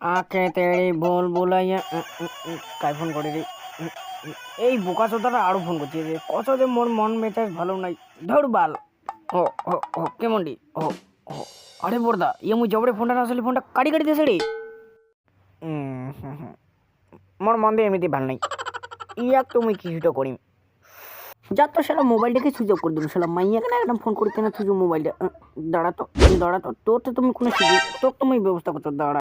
আঁকে তেড়ে বল বলাইয়া কাই ফোন করে রে। এই বোকা চোদাটা আরো ফোন করছে রে, কত যে মোর মন মেজাজ ভালো নাই। ধর বাল। ও ও ও কেমন রে? ও ও আরে বড়দা ইয়ে মুই জবরে ফোনটা না আসলে ফোনটা কাটি কাটি দিয়েছে রে। মোর মন দিয়ে এমনিতে ভাল নাই, ইয়াক তুমি কিছুটা করিম যা তো শালা মোবাইলটাকে সুইচ অফ করে দিবি। শালা মাইয়া কেন একদম ফোন করে কেন তুই মোবাইলটা দাঁড়া তো তোর তো তুমি কোনো শিখি তোর তুমি ব্যবস্থা করছো দাঁড়া।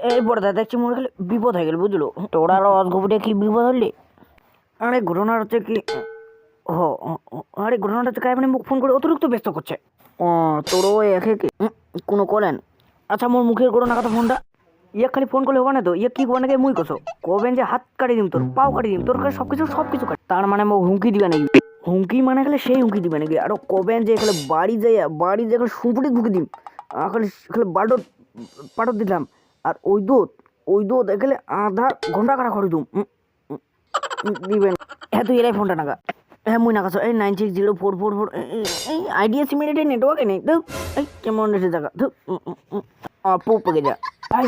এই বড়দা দেখছি মনে গেলে বিপদ হয়ে গেল বুঝলো। তোরা আরো অজগবুটে কি বিপদ হলি? আরে ঘটনা হচ্ছে কি, ও আরে ঘটনাটা হচ্ছে কাই মানে মুখ ফোন করে অতিরিক্ত ব্যস্ত করছে। ও তোরও একে কি কোনো করেন? আচ্ছা মোর মুখের করো না কথা ফোনটা। ইয়ে খালি ফোন করলে হবে না তো, ইয়ে কি করবে নাকি মুই কছো কবেন যে হাত কাটি দিম তোর পাও কাটি দিম তোর কাছে সবকিছু কাটি। তার মানে মোক হুমকি দিবে নাকি? হুমকি মানে গেলে সেই হুমকি দিবে নাকি? আর কবেন যে এখানে বাড়ি যাই সুপুটি ঢুকে দিম খালি খালি বাল্টত পাটত দিলাম। আর ওই দুধ এখানে আধা ঘন্টা কাটা করে দিম দিবেন। হ্যাঁ তুই এরাই ফোনটা নাগা। হ্যাঁ মুই নাগাছ এই 960444 এই আইডিয়া সিমিলারের নেটওয়ার্কে নেই তো। এই কেমন রেসে জায়গা ধু আপু পেকে যা। আই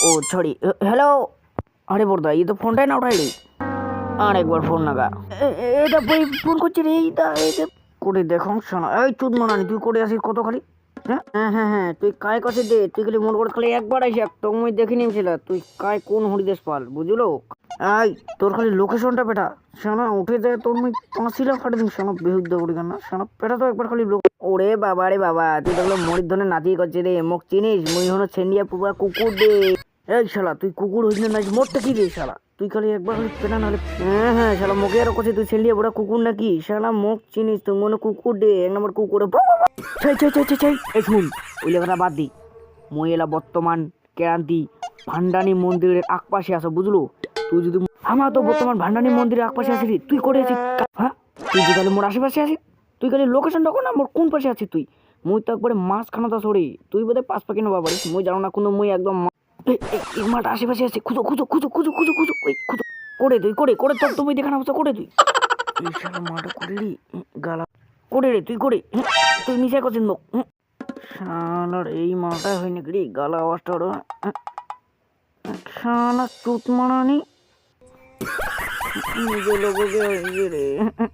ও সরি হ্যালো। আরে বড়দা এই তো ফোনটাই না উঠাই রে। আর একবার ফোন নাগা। এটা ফোন করছি রে এইটা করে দেখো শোনা। এই চুদ মানানি তুই করে আসিস কত খালি। হ্যাঁ তুই কায় কাছে দে, তুই খালি মন করে খালি একবার আসি তো মুই দেখে নিয়েছিল তুই কায় কোন হরিদেশ পাল বুঝলো। আই তোর খালি লোকেশনটা পেটা শোনা উঠে যায় তোর মুই 5 লাখ ফাটে দিন শোনা বেহুদ্দ করি কেন শোনা পেটা তো একবার খালি লোক। ওরে বাবা রে বাবা তুই দেখলো মরির ধনে নাচি করছে রে মোক চিনিস মুই হলো ছেন্ডিয়া পুরা কুকুর দে। এই শালা তুই কুকুর হইস না মোটটা কি রে শালা তুই খালি একবার খালি পেটা নাহলে। হ্যাঁ শালা মোকে আরো করছে তুই ছেন্ডিয়া পুরা কুকুর নাকি শালা মোক চিনিস তুই মনে কুকুর দে 1 নম্বর কুকুরে। এই শুন ওই লেখাটা বাদ দি। মই এলা বর্তমান কেরান্তি ভান্ডানি মন্দিরের আকপাশে আসো বুঝলো। তুই যদি আমার তো বর্তমান ভান্ডানি মন্দিরের আকপাশে আসিস তুই করে আছিস। হ্যাঁ তুই যে তাহলে মোর আশেপাশে আসিস তুই খালি লোকেশনটা কর না মোর কোন পাশে আছিস তুই। মুই তো একবারে মাছ খানাটা সরি তুই বোধহয় 5 পাখি নেবা পারিস মুই জানো না কোনো মুই একদম এই মাঠ আশেপাশে আছে খুঁজো ওই খুঁজো করে তুই করে তোর তুমি দেখানো হচ্ছে করে তুই এই শালা মাঠে করে রে গালা করে রে তুই করে তুই মিশাই করছিস মুখ শালার এই মালটা হয় নাকি রে গালা আওয়াজটা ওর শালা চুত মারানি নিজে লোককে রে।